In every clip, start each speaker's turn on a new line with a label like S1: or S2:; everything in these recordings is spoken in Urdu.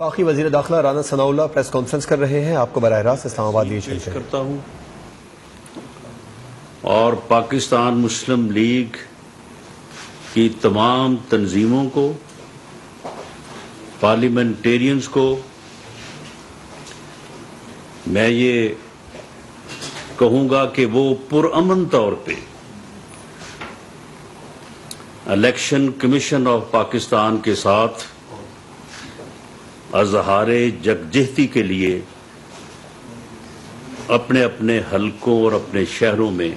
S1: باقی وزیر داخلہ رانا ثناء اللہ پریس کانفرنس کر رہے ہیں، آپ کو براہ راست اسلام آباد لیے
S2: پیش کرتا ہوں اور پاکستان مسلم لیگ کی تمام تنظیموں کو، پارلیمنٹیرینز کو میں یہ کہوں گا کہ وہ پرامن طور پہ الیکشن کمیشن آف پاکستان کے ساتھ اظہار یکجہتی کے لیے اپنے اپنے حلقوں اور اپنے شہروں میں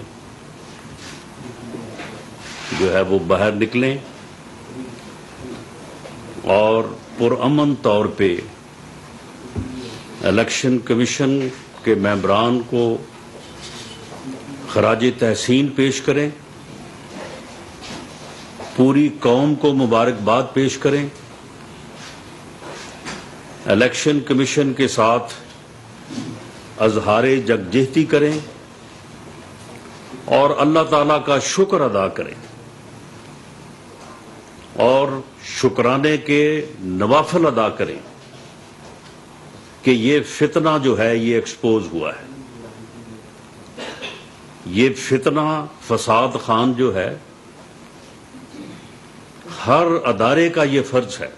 S2: جو ہے وہ باہر نکلیں اور پرامن طور پہ الیکشن کمیشن کے ممبران کو خراج تحسین پیش کریں، پوری قوم کو مبارکباد پیش کریں، الیکشن کمیشن کے ساتھ اظہار یکجہتی کریں اور اللہ تعالیٰ کا شکر ادا کریں اور شکرانے کے نوافل ادا کریں کہ یہ فتنہ جو ہے یہ ایکسپوز ہوا ہے۔ یہ فتنہ فساد خان جو ہے، ہر ادارے کا یہ فرض ہے،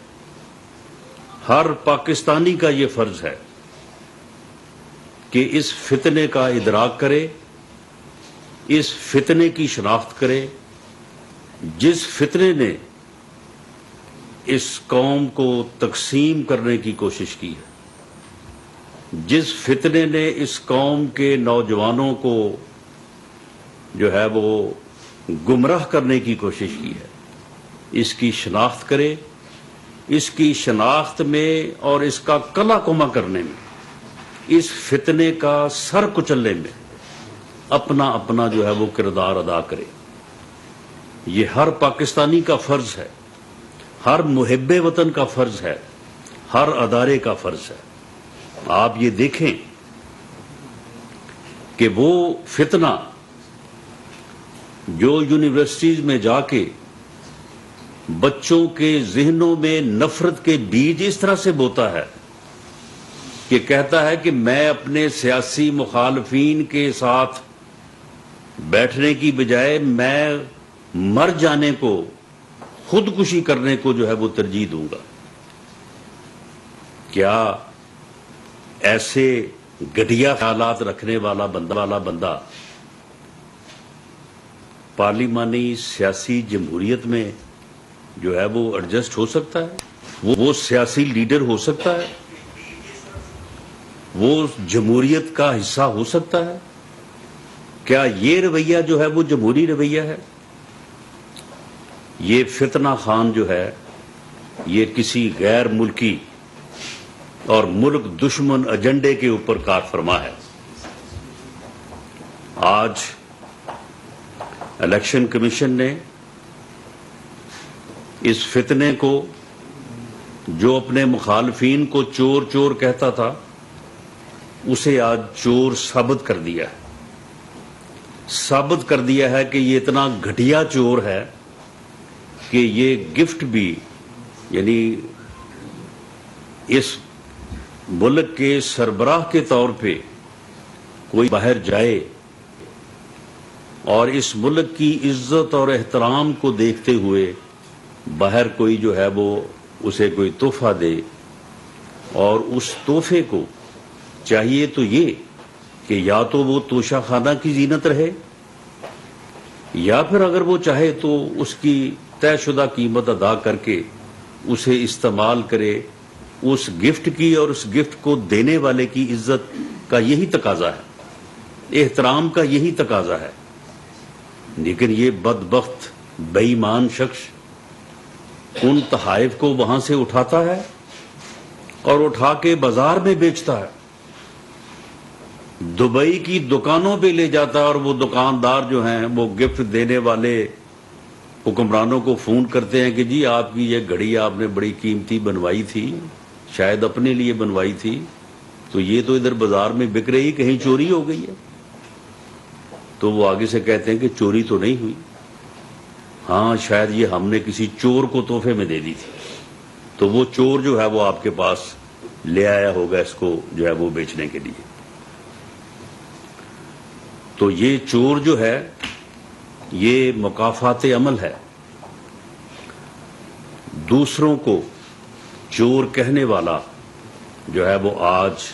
S2: ہر پاکستانی کا یہ فرض ہے کہ اس فتنے کا ادراک کرے، اس فتنے کی شناخت کرے جس فتنے نے اس قوم کو تقسیم کرنے کی کوشش کی ہے، جس فتنے نے اس قوم کے نوجوانوں کو جو ہے وہ گمراہ کرنے کی کوشش کی ہے، اس کی شناخت کرے، اس کی شناخت میں اور اس کا کلا کما کرنے میں، اس فتنے کا سر کچلنے میں اپنا اپنا جو ہے وہ کردار ادا کرے۔ یہ ہر پاکستانی کا فرض ہے، ہر محب وطن کا فرض ہے، ہر ادارے کا فرض ہے۔ آپ یہ دیکھیں کہ وہ فتنہ جو یونیورسٹیز میں جا کے بچوں کے ذہنوں میں نفرت کے بیج اس طرح سے بوتا ہے کہ کہتا ہے کہ میں اپنے سیاسی مخالفین کے ساتھ بیٹھنے کی بجائے میں مر جانے کو، خودکشی کرنے کو جو ہے وہ ترجیح دوں گا۔ کیا ایسے گھٹیا خیالات رکھنے والا بندہ پارلیمانی سیاسی جمہوریت میں جو ہے وہ ایڈجسٹ ہو سکتا ہے؟ وہ سیاسی لیڈر ہو سکتا ہے؟ وہ جمہوریت کا حصہ ہو سکتا ہے؟ کیا یہ رویہ جو ہے وہ جمہوری رویہ ہے؟ یہ فتنہ خان جو ہے یہ کسی غیر ملکی اور ملک دشمن ایجنڈے کے اوپر کار فرما ہے۔ آج الیکشن کمیشن نے اس فتنے کو، جو اپنے مخالفین کو چور چور کہتا تھا، اسے آج چور ثابت کر دیا ہے، ثابت کر دیا ہے کہ یہ اتنا گھٹیا چور ہے کہ یہ گفٹ بھی، یعنی اس ملک کے سربراہ کے طور پہ کوئی باہر جائے اور اس ملک کی عزت اور احترام کو دیکھتے ہوئے باہر کوئی جو ہے وہ اسے کوئی تحفہ دے، اور اس تحفے کو چاہیے تو یہ کہ یا تو وہ توشہ خانہ کی زینت رہے، یا پھر اگر وہ چاہے تو اس کی طے شدہ قیمت ادا کر کے اسے استعمال کرے۔ اس گفٹ کی اور اس گفٹ کو دینے والے کی عزت کا یہی تقاضا ہے، احترام کا یہی تقاضا ہے۔ لیکن یہ بدبخت بے ایمان شخص ان تحائف کو وہاں سے اٹھاتا ہے اور اٹھا کے بازار میں بیچتا ہے، دبئی کی دکانوں پہ لے جاتا ہے، اور وہ دکاندار جو ہیں وہ گفٹ دینے والے حکمرانوں کو فون کرتے ہیں کہ جی آپ کی یہ گھڑی آپ نے بڑی قیمتی بنوائی تھی، شاید اپنے لیے بنوائی تھی، تو یہ تو ادھر بازار میں بک رہی، کہیں چوری ہو گئی ہے؟ تو وہ آگے سے کہتے ہیں کہ چوری تو نہیں ہوئی، ہاں شاید یہ ہم نے کسی چور کو تحفے میں دے دی تھی۔ تو وہ چور جو ہے وہ آپ کے پاس لے آیا ہوگا اس کو جو ہے وہ بیچنے کے لیے. تو یہ چور جو ہے یہ مکافات عمل ہے. دوسروں کو چور کہنے والا جو ہے وہ آج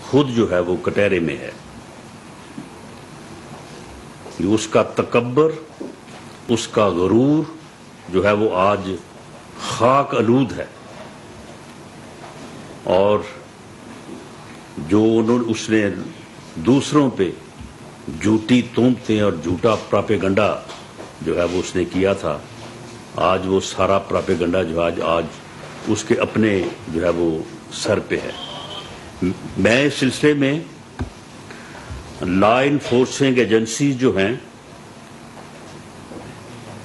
S2: خود جو ہے وہ کٹہرے میں ہے. اس کا تکبر، اس کا غرور جو ہے وہ آج خاک آلود ہے. اور جو اس نے دوسروں پہ جھوٹی تہمتیں اور جھوٹا پراپیگنڈا جو ہے وہ اس نے کیا تھا، آج وہ سارا پراپیگنڈا جو آج اس کے اپنے جو ہے وہ سر پہ ہے. میں اس سلسلے میں لا انفورسنگ ایجنسیز جو ہیں،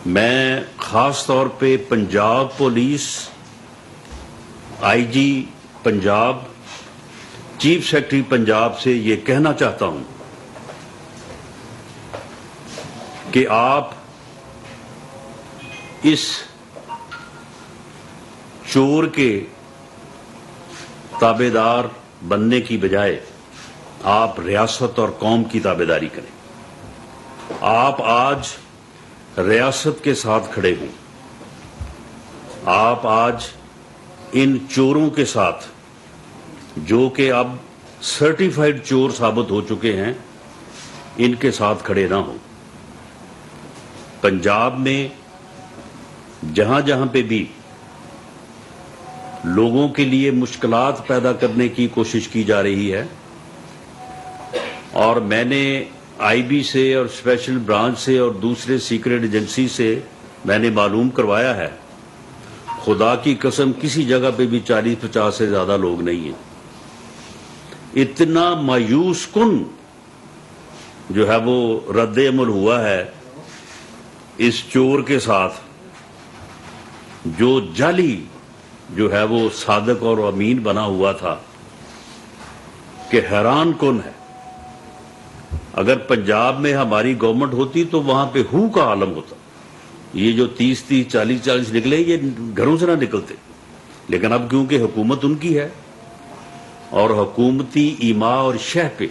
S2: میں خاص طور پہ پنجاب پولیس، آئی جی پنجاب، چیف سیکرٹری پنجاب سے یہ کہنا چاہتا ہوں کہ آپ اس چور کے تابع دار بننے کی بجائے آپ ریاست اور قوم کی تابع داری کریں. آپ آج ریاست کے ساتھ کھڑے ہوں. آپ آج ان چوروں کے ساتھ جو کہ اب سرٹیفائیڈ چور ثابت ہو چکے ہیں، ان کے ساتھ کھڑے نہ ہوں. پنجاب میں جہاں جہاں پہ بھی لوگوں کے لیے مشکلات پیدا کرنے کی کوشش کی جا رہی ہے، اور میں نے آئی بی سے اور اسپیشل برانچ سے اور دوسرے سیکرٹ ایجنسی سے میں نے معلوم کروایا ہے، خدا کی قسم کسی جگہ پہ بھی 40-50 سے زیادہ لوگ نہیں ہیں. اتنا مایوس کن جو ہے وہ رد عمل ہوا ہے اس چور کے ساتھ، جو جعلی جو ہے وہ صادق اور امین بنا ہوا تھا، کہ حیران کن ہے. اگر پنجاب میں ہماری گورنمنٹ ہوتی تو وہاں پہ ہو کا عالم ہوتا. یہ جو 30-30 40-40 نکلے یہ گھروں سے نہ نکلتے، لیکن اب کیونکہ حکومت ان کی ہے اور حکومتی ایما اور شہ پہ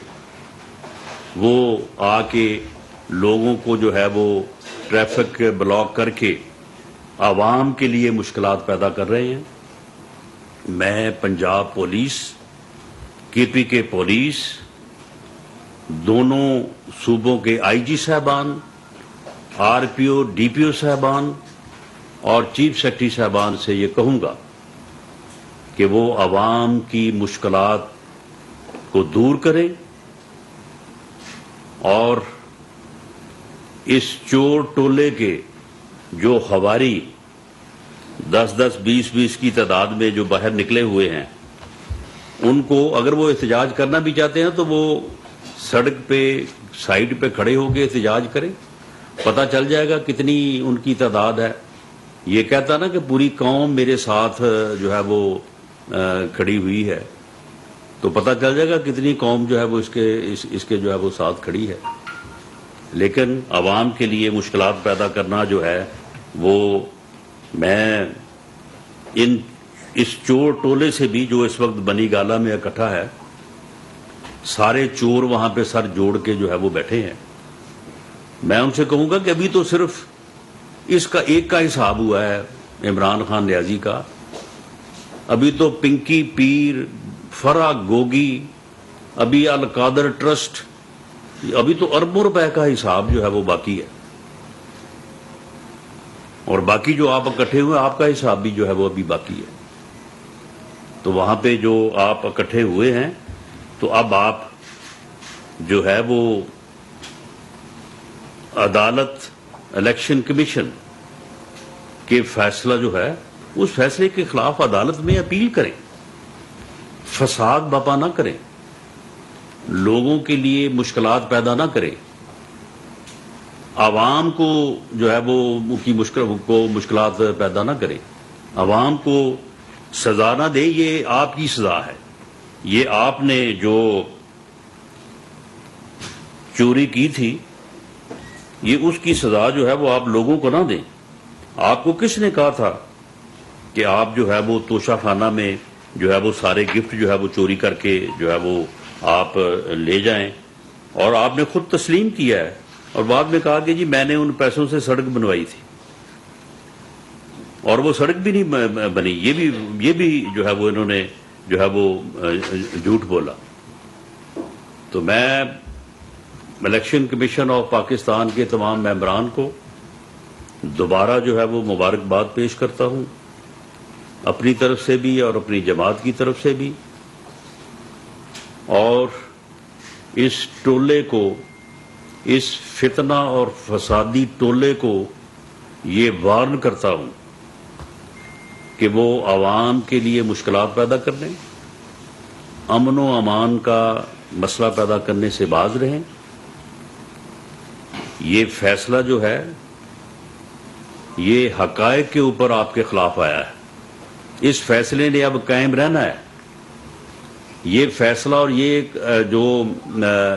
S2: وہ آ کے لوگوں کو جو ہے وہ ٹریفک بلاک کر کے عوام کے لیے مشکلات پیدا کر رہے ہیں. میں پنجاب پولیس، کے پی کے پولیس، دونوں صوبوں کے آئی جی صاحبان، آر پی او، ڈی پی او صاحبان اور چیف سیکرٹری صاحبان سے یہ کہوں گا کہ وہ عوام کی مشکلات کو دور کریں اور اس چور ٹولے کے جو خواری 10-10 20-20 کی تعداد میں جو باہر نکلے ہوئے ہیں، ان کو اگر وہ احتجاج کرنا بھی چاہتے ہیں تو وہ سڑک پہ سائڈ پہ کھڑے ہو کے احتجاج کریں. پتہ چل جائے گا کتنی ان کی تعداد ہے. یہ کہتا نا کہ پوری قوم میرے ساتھ جو ہے وہ کھڑی ہوئی ہے، تو پتہ چل جائے گا کتنی قوم جو ہے وہ اس کے جو ہے وہ ساتھ کھڑی ہے. لیکن عوام کے لیے مشکلات پیدا کرنا جو ہے وہ، میں اس چور ٹولے سے بھی جو اس وقت بنی گالا میں اکٹھا ہے، سارے چور وہاں پہ سر جوڑ کے جو ہے وہ بیٹھے ہیں، میں ان سے کہوں گا کہ ابھی تو صرف اس کا ایک کا حساب ہوا ہے، عمران خان ریاضی کا. ابھی تو پنکی پیر، فرا گوگی، ابھی القادر ٹرسٹ، ابھی تو اربوں روپے کا حساب جو ہے وہ باقی ہے. اور باقی جو آپ اکٹھے ہوئے آپ کا حساب بھی جو ہے وہ ابھی باقی ہے. تو وہاں پہ جو آپ اکٹھے ہوئے ہیں، تو اب آپ جو ہے وہ عدالت، الیکشن کمیشن کے فیصلہ جو ہے اس فیصلے کے خلاف عدالت میں اپیل کریں، فساد برپا نہ کریں، لوگوں کے لیے مشکلات پیدا نہ کریں، عوام کو جو ہے وہ کی مشکلات پیدا نہ کریں، عوام کو سزا نہ دیں. یہ آپ کی سزا ہے. یہ آپ نے جو چوری کی تھی، یہ اس کی سزا جو ہے وہ آپ لوگوں کو نہ دیں. آپ کو کس نے کہا تھا کہ آپ جو ہے وہ توشہ خانہ میں جو ہے وہ سارے گفٹ جو ہے وہ چوری کر کے جو ہے وہ آپ لے جائیں، اور آپ نے خود تسلیم کیا ہے اور بعد میں کہا کہ جی میں نے ان پیسوں سے سڑک بنوائی تھی، اور وہ سڑک بھی نہیں بنی، یہ بھی جو ہے وہ انہوں نے جو ہے وہ جھوٹ بولا۔ تو میں الیکشن کمیشن آف پاکستان کے تمام ممبران کو دوبارہ جو ہے وہ مبارکباد پیش کرتا ہوں، اپنی طرف سے بھی اور اپنی جماعت کی طرف سے بھی، اور اس ٹولے کو، اس فتنہ اور فسادی ٹولے کو یہ وارن کرتا ہوں کہ وہ عوام کے لیے مشکلات پیدا کرنے، امن و امان کا مسئلہ پیدا کرنے سے باز رہیں۔ یہ فیصلہ جو ہے یہ حقائق کے اوپر آپ کے خلاف آیا ہے، اس فیصلے نے اب قائم رہنا ہے۔ یہ فیصلہ اور یہ جو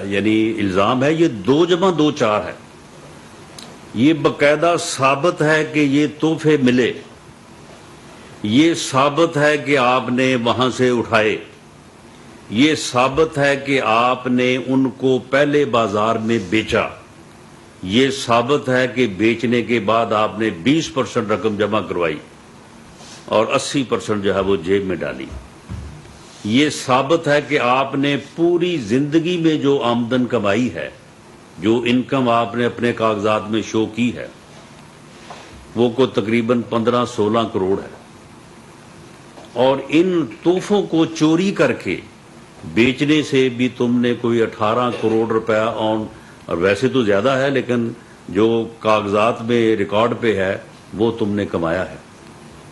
S2: یعنی الزام ہے، یہ 2 جمع 2 4 ہے۔ یہ باقاعدہ ثابت ہے کہ یہ تحفے ملے، یہ ثابت ہے کہ آپ نے وہاں سے اٹھائے، یہ ثابت ہے کہ آپ نے ان کو پہلے بازار میں بیچا، یہ ثابت ہے کہ بیچنے کے بعد آپ نے 20% رقم جمع کروائی اور 80% جو ہے وہ جیب میں ڈالی۔ یہ ثابت ہے کہ آپ نے پوری زندگی میں جو آمدن کمائی ہے، جو انکم آپ نے اپنے کاغذات میں شو کی ہے، وہ کو تقریباً 15-16 کروڑ ہے، اور ان تحفوں کو چوری کر کے بیچنے سے بھی تم نے کوئی 18 کروڑ روپیہ اور ویسے تو زیادہ ہے لیکن جو کاغذات میں ریکارڈ پہ ہے وہ تم نے کمایا ہے۔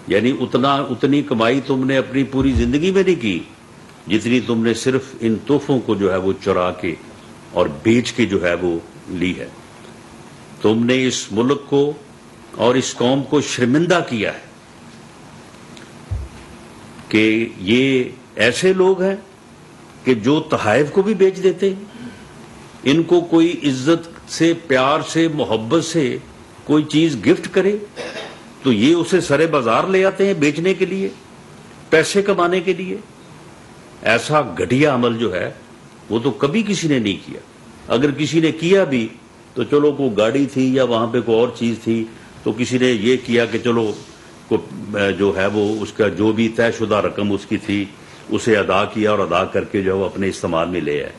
S2: یعنی اتنی کمائی تم نے اپنی پوری زندگی میں نہیں کی جتنی تم نے صرف ان تحفوں کو جو ہے وہ چرا کے اور بیچ کے جو ہے وہ لی ہے۔ تم نے اس ملک کو اور اس قوم کو شرمندہ کیا ہے کہ یہ ایسے لوگ ہیں کہ جو تحائف کو بھی بیچ دیتے ہیں۔ ان کو کوئی عزت سے، پیار سے، محبت سے کوئی چیز گفٹ کرے تو یہ اسے سرے بازار لے آتے ہیں بیچنے کے لیے، پیسے کمانے کے لیے۔ ایسا گھٹیا عمل جو ہے وہ تو کبھی کسی نے نہیں کیا۔ اگر کسی نے کیا بھی تو چلو کوئی گاڑی تھی یا وہاں پہ کوئی اور چیز تھی تو کسی نے یہ کیا کہ چلو جو ہے وہ اس کا جو بھی طے شدہ رقم اس کی تھی اسے ادا کیا اور ادا کر کے جو وہ اپنے استعمال میں لے آئے،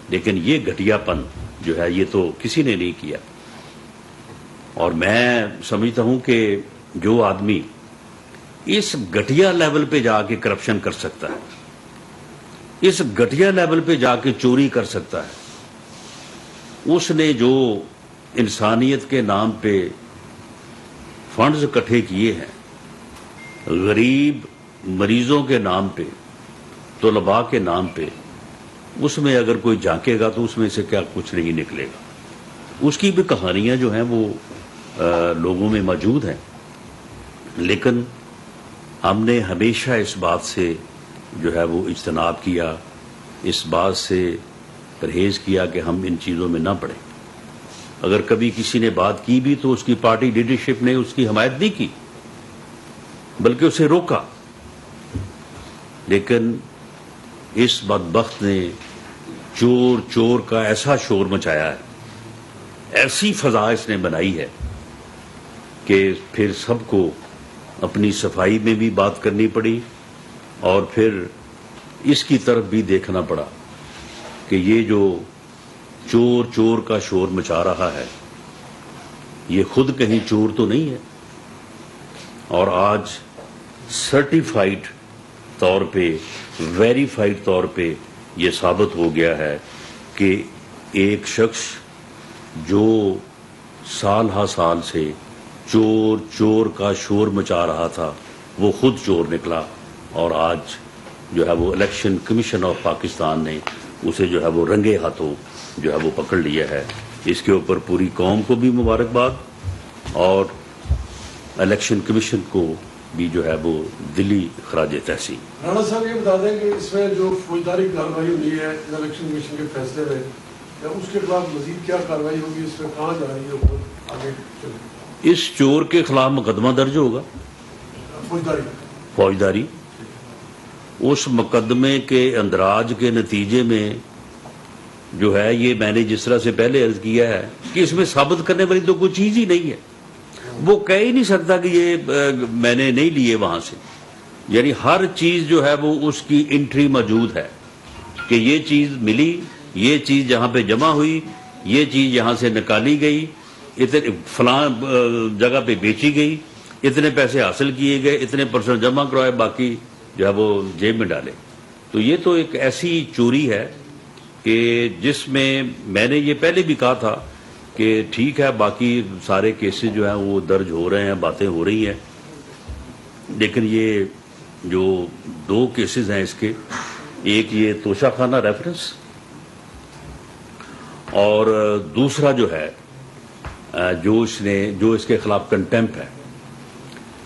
S2: لیکن یہ گھٹیا پن جو ہے یہ تو کسی نے نہیں کیا۔ اور میں سمجھتا ہوں کہ جو آدمی اس گھٹیا لیول پہ جا کے کرپشن کر سکتا ہے، اس گھٹیا لیول پہ جا کے چوری کر سکتا ہے، اس نے جو انسانیت کے نام پہ فنڈز اکٹھے کیے ہیں، غریب مریضوں کے نام پہ، طلباء کے نام پہ، اس میں اگر کوئی جھانکے گا تو اس میں سے کیا کچھ نہیں نکلے گا۔ اس کی بھی کہانیاں جو ہیں وہ لوگوں میں موجود ہیں، لیکن ہم نے ہمیشہ اس بات سے جو ہے وہ اجتناب کیا، اس بات سے پرہیز کیا کہ ہم ان چیزوں میں نہ پڑیں۔ اگر کبھی کسی نے بات کی بھی تو اس کی پارٹی لیڈرشپ نے اس کی حمایت نہیں کی بلکہ اسے روکا، لیکن اس بدبخت نے چور چور کا ایسا شور مچایا ہے، ایسی فضا اس نے بنائی ہے کہ پھر سب کو اپنی صفائی میں بھی بات کرنی پڑی اور پھر اس کی طرف بھی دیکھنا پڑا کہ یہ جو چور چور کا شور مچا رہا ہے یہ خود کہیں چور تو نہیں ہے، اور آج سرٹیفائیڈ طور پہ، ویریفائیڈ طور پہ یہ ثابت ہو گیا ہے کہ ایک شخص جو سال ہا سال سے چور چور کا شور مچا رہا تھا وہ خود چور نکلا، اور آج جو ہے وہ الیکشن کمیشن آف پاکستان نے اسے جو ہے وہ رنگے ہاتھوں جو ہے وہ پکڑ لیا ہے۔ اس کے اوپر پوری قوم کو بھی مبارکباد اور الیکشن کمیشن کو بھی جو ہے وہ دلی خراج تحسین۔
S3: رانا صاحب یہ بتا دیں کہ اس میں جو فوجداری کارروائی ہوئی ہے الیکشن کمیشن کے فیصلے میں، اس کے خلاف مزید کیا کارروائی ہوگی، اس میں کہاں جا رہی ہے آگے چلے؟
S2: اس چور کے خلاف مقدمہ درج ہوگا،
S3: فوجداری
S2: اس مقدمے کے اندراج کے نتیجے میں جو ہے یہ میں نے جس طرح سے پہلے عرض کیا ہے کہ اس میں ثابت کرنے والی تو کوئی چیز ہی نہیں ہے. وہ کہہ ہی نہیں سکتا کہ یہ میں نے نہیں لیے وہاں سے. یعنی ہر چیز جو ہے وہ اس کی انٹری موجود ہے کہ یہ چیز ملی, یہ چیز جہاں پہ جمع ہوئی, یہ چیز یہاں سے نکالی گئی, فلاں جگہ پہ بیچی گئی, اتنے پیسے حاصل کیے گئے, اتنے پرسنٹ جمع کروائے, باقی جو ہے وہ جیب میں ڈالے. تو یہ تو ایک ایسی چوری ہے کہ جس میں نے یہ پہلے بھی کہا تھا کہ ٹھیک ہے باقی سارے کیسز جو ہیں وہ درج ہو رہے ہیں, باتیں ہو رہی ہیں, لیکن یہ جو 2 کیسز ہیں اس کے, ایک یہ توشہ خانہ ریفرنس اور دوسرا جو ہے جو اس کے خلاف کنٹیمپٹ ہے,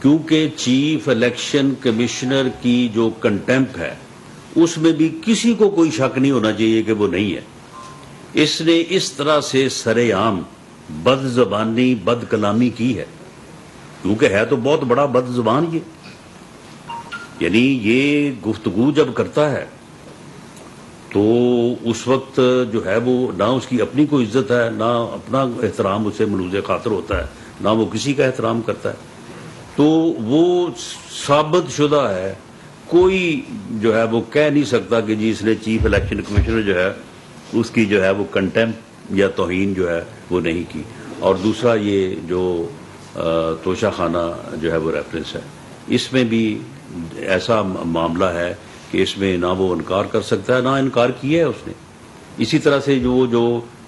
S2: کیونکہ چیف الیکشن کمشنر کی جو کنٹیمپٹ ہے اس میں بھی کسی کو کوئی شک نہیں ہونا چاہیے کہ وہ نہیں ہے. اس نے اس طرح سے سر عام بد زبانی بد کلامی کی ہے, کیونکہ ہے تو بہت بڑا بد زبان یہ. یعنی یہ گفتگو جب کرتا ہے تو اس وقت جو ہے وہ نہ اس کی اپنی کوئی عزت ہے, نہ اپنا احترام اسے ملوز خاطر ہوتا ہے, نہ وہ کسی کا احترام کرتا ہے. تو وہ ثابت شدہ ہے, کوئی جو ہے وہ کہہ نہیں سکتا کہ جی اس نے چیف الیکشن کمشنر جو ہے اس کی جو ہے وہ کنٹیمپٹ یا توہین جو ہے وہ نہیں کی. اور دوسرا یہ جو توشہ خانہ جو ہے وہ ریفرنس ہے, اس میں بھی ایسا معاملہ ہے کہ اس میں نہ وہ انکار کر سکتا ہے, نہ انکار کیا ہے اس نے. اسی طرح سے جو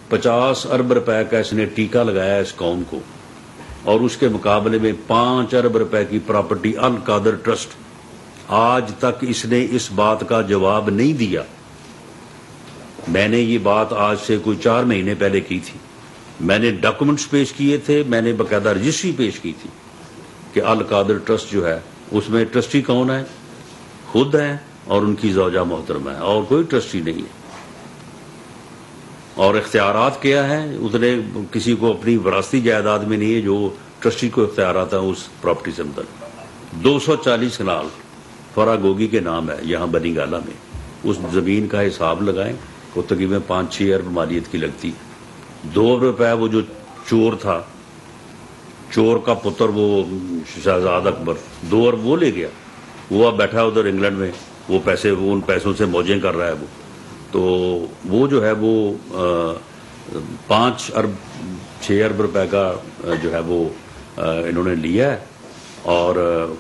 S2: 50 ارب روپے کا اس نے ٹیکہ لگایا اس قوم کو, اور اس کے مقابلے میں 5 ارب روپے کی پراپرٹی القادر ٹرسٹ, آج تک اس نے اس بات کا جواب نہیں دیا. میں نے یہ بات آج سے کوئی 4 مہینے پہلے کی تھی, میں نے ڈاکومنٹس پیش کیے تھے, میں نے باقاعدہ رجسٹری پیش کی تھی کہ القادر ٹرسٹ جو ہے اس میں ٹرسٹی کون ہے, خود ہیں اور ان کی زوجہ محترمہ ہے, اور کوئی ٹرسٹی نہیں ہے. اور اختیارات کیا ہیں, اتنے کسی کو اپنی وراثتی جائیداد میں نہیں ہے جو ٹرسٹی کو اختیارات ہیں اس پراپرٹی سے متعلق. 240 کنال فرا گوگی کے نام ہے یہاں بنی گالہ میں. اس زمین کا حساب لگائیں, وہ تقریباً 5-6 ارب مالیت کی لگتی. 2 ارب روپے وہ جو چور تھا, چور کا پتر وہ شہزاد اکبر, 2 ارب وہ لے گیا. وہ اب بیٹھا ادھر انگلینڈ میں, وہ پیسے ان پیسوں سے موجیں کر رہا ہے. تو وہ جو ہے وہ 5 ارب 6 ارب روپے کا جو ہے وہ انہوں نے لیا ہے, اور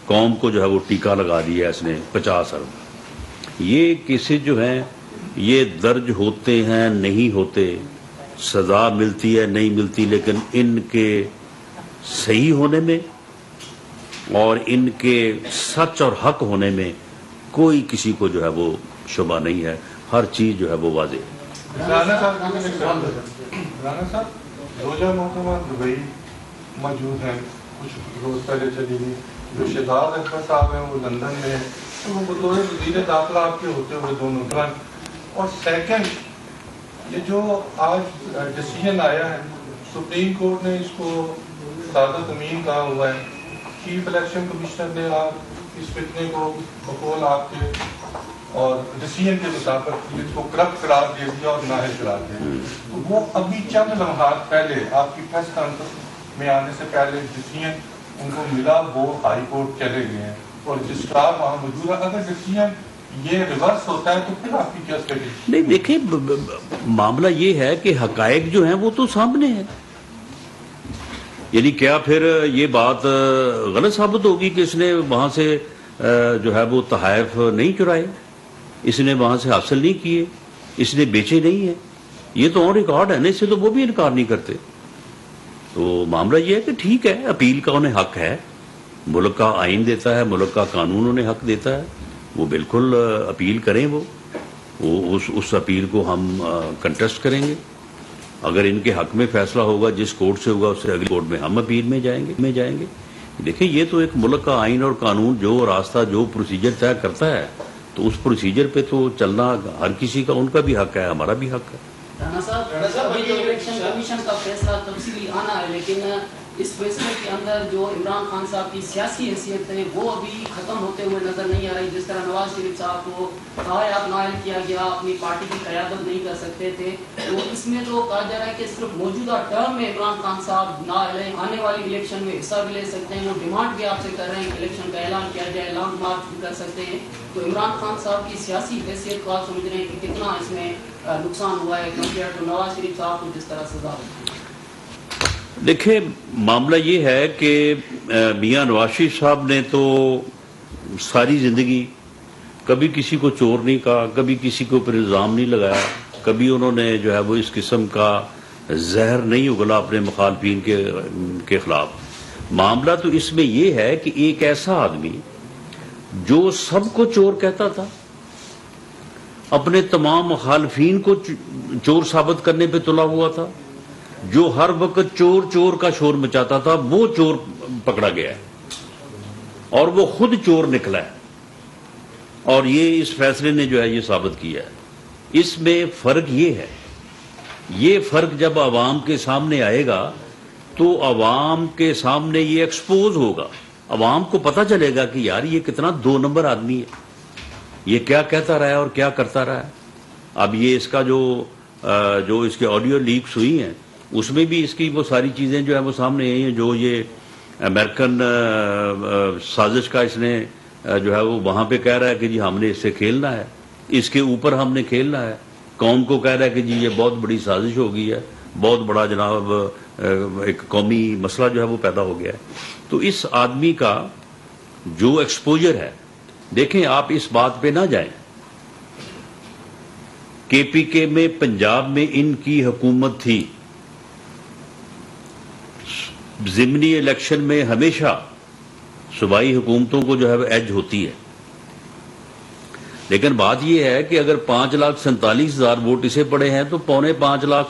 S2: قوم کو جو ہے وہ ٹیکہ لگا دیا ہے اس نے 50 ارب. یہ کیسز جو ہیں یہ درج ہوتے ہیں, نہیں ہوتے, سزا ملتی ہے نہیں ملتی, لیکن ان کے صحیح ہونے میں اور ان کے سچ اور حق ہونے میں کوئی کسی کو جو ہے وہ شبہ نہیں ہے. ہر چیز جو ہے وہ واضح ہے.
S4: رانا صاحب زوجہ محترمہ دبئی موجود ہیں, کچھ روز پہلے چلی گئی. جو شہزاد اکبر صاحب ہیں وہ لندن میں ہیں, تو وہ بطور وزیر داخلہ آپ کے ہوتے ہوئے دونوں طرح. اور سیکنڈ, یہ جو آج ڈیسیژن آیا ہے, سپریم کورٹ نے اس کو سعادت امین کہا ہوا ہے, چیف الیکشن کمشنر نے آپ اس فتنے کو بقول آپ کے اور ڈیسیژن کے مطابق اس کو کرپٹ قرار دے دیا اور نااہل قرار دے دیا. تو وہ ابھی چند لمحات پہلے آپ کی پریس کانفرنس میں آنے سے پہلے ڈیسیژن ان کو ملا, وہ ہائی کورٹ چلے گئے ہیں اور رجسٹرار وہاں موجود ہے. اگر ڈیسیژن یہ ریورس ہوتا ہے تو پھر آپ کی کیا اسٹریٹجی؟
S2: نہیں دیکھیں, معاملہ یہ ہے کہ حقائق جو ہیں وہ تو سامنے ہیں. یعنی کیا پھر یہ بات غلط ثابت ہوگی کہ اس نے وہاں سے جو ہے وہ تحائف نہیں چرائے, اس نے وہاں سے حاصل نہیں کیے, اس نے بیچے نہیں ہیں؟ یہ تو آن ریکارڈ ہے نا, اس سے تو وہ بھی انکار نہیں کرتے. تو معاملہ یہ ہے کہ ٹھیک ہے, اپیل کا انہیں حق ہے, ملک کا آئین دیتا ہے, ملک کا قانون انہیں حق دیتا ہے, وہ بالکل اپیل کریں. وہ اس اپیل کو ہم کنٹیسٹ کریں گے. اگر ان کے حق میں فیصلہ ہوگا جس کورٹ سے ہوگا اس سے اگلی کورٹ میں ہم اپیل میں جائیں گے. دیکھیں یہ تو ایک ملک کا آئین اور قانون جو راستہ جو پروسیجر طے کرتا ہے, تو اس پروسیجر پہ تو چلنا ہر کسی کا, ان کا بھی حق ہے, ہمارا بھی حق ہے.
S5: رانا صاحب ابھی تو الیکشن کمیشن کا فیصلہ تفصیلی آنا ہے, لیکن اس فیصلے کے اندر جو عمران خان صاحب کی سیاسی حیثیت ہے وہ ابھی ختم ہوتے ہوئے نظر نہیں آ رہی. جس طرح نواز شریف صاحب کو قواعد نائل کیا گیا، اپنی پارٹی کی قیادت نہیں کر سکتے تھے، تو اس میں تو کہا جا رہا ہے کہ صرف موجودہ ٹرم میں عمران خان صاحب آنے والی الیکشن میں حصہ بھی لے سکتے ہیں. وہ ڈیمانڈ بھی آپ سے کر رہے ہیں کہ الیکشن کا اعلان کیا جائے، لانگ مارچ بھی کر سکتے ہیں. تو عمران خان صاحب کی سیاسی حیثیت کو آپ سمجھ رہے ہیں کہ کتنا اس میں نقصان ہوا ہے کمپیئر ٹو نواز شریف صاحب کو جس طرح سزا ہوئی؟
S2: دیکھیں، معاملہ یہ ہے کہ میاں نواز شریف صاحب نے تو ساری زندگی کبھی کسی کو چور نہیں کہا، کبھی کسی کے اوپر الزام نہیں لگایا، کبھی انہوں نے جو ہے وہ اس قسم کا زہر نہیں اگلا اپنے مخالفین کے خلاف. معاملہ تو اس میں یہ ہے کہ ایک ایسا آدمی جو سب کو چور کہتا تھا، اپنے تمام مخالفین کو چور ثابت کرنے پہ تلا ہوا تھا، جو ہر وقت چور چور کا شور مچاتا تھا، وہ چور پکڑا گیا ہے اور وہ خود چور نکلا ہے. اور یہ اس فیصلے نے جو ہے یہ ثابت کیا ہے. اس میں فرق یہ ہے، یہ فرق جب عوام کے سامنے آئے گا تو عوام کے سامنے یہ ایکسپوز ہوگا. عوام کو پتہ چلے گا کہ یار یہ کتنا 2 نمبر آدمی ہے، یہ کیا کہتا رہا ہے اور کیا کرتا رہا ہے. اب یہ اس کا جو اس کے آڈیو لیکس ہوئی ہیں اس میں بھی اس کی وہ ساری چیزیں جو ہیں وہ سامنے آئی ہیں. جو یہ امریکن سازش کا اس نے جو ہے وہ وہاں پہ کہہ رہا ہے کہ جی ہم نے اس سے کھیلنا ہے، اس کے اوپر ہم نے کھیلنا ہے. قوم کو کہہ رہا ہے کہ جی یہ بہت بڑی سازش ہو گئی ہے، بہت بڑا جناب ایک قومی مسئلہ جو ہے وہ پیدا ہو گیا ہے. تو اس آدمی کا جو ایکسپوجر ہے، دیکھیں آپ اس بات پہ نہ جائیں. کے پی کے میں پنجاب میں ان کی حکومت تھی، ضمنی الیکشن میں ہمیشہ صوبائی حکومتوں کو جو ہے وہ ایج ہوتی ہے. لیکن بات یہ ہے کہ اگر 5,47,000 ووٹ اسے پڑے ہیں تو 4.25 لاکھ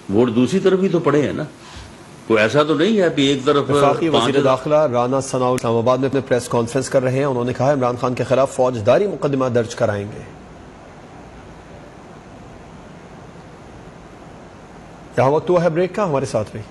S2: ووٹ دوسری طرف بھی تو پڑے ہیں نا. کوئی ایسا تو نہیں ہے کہ ایک طرف.
S1: وفاقی وزیر داخلہ رانا ثناء اسلام آباد میں اپنے پریس کانفرنس کر رہے ہیں. انہوں نے کہا عمران خان کے خلاف فوجداری مقدمہ درج کرائیں گے. یہاں وقت ہوا ہے بریک کا، ہمارے ساتھ رہی.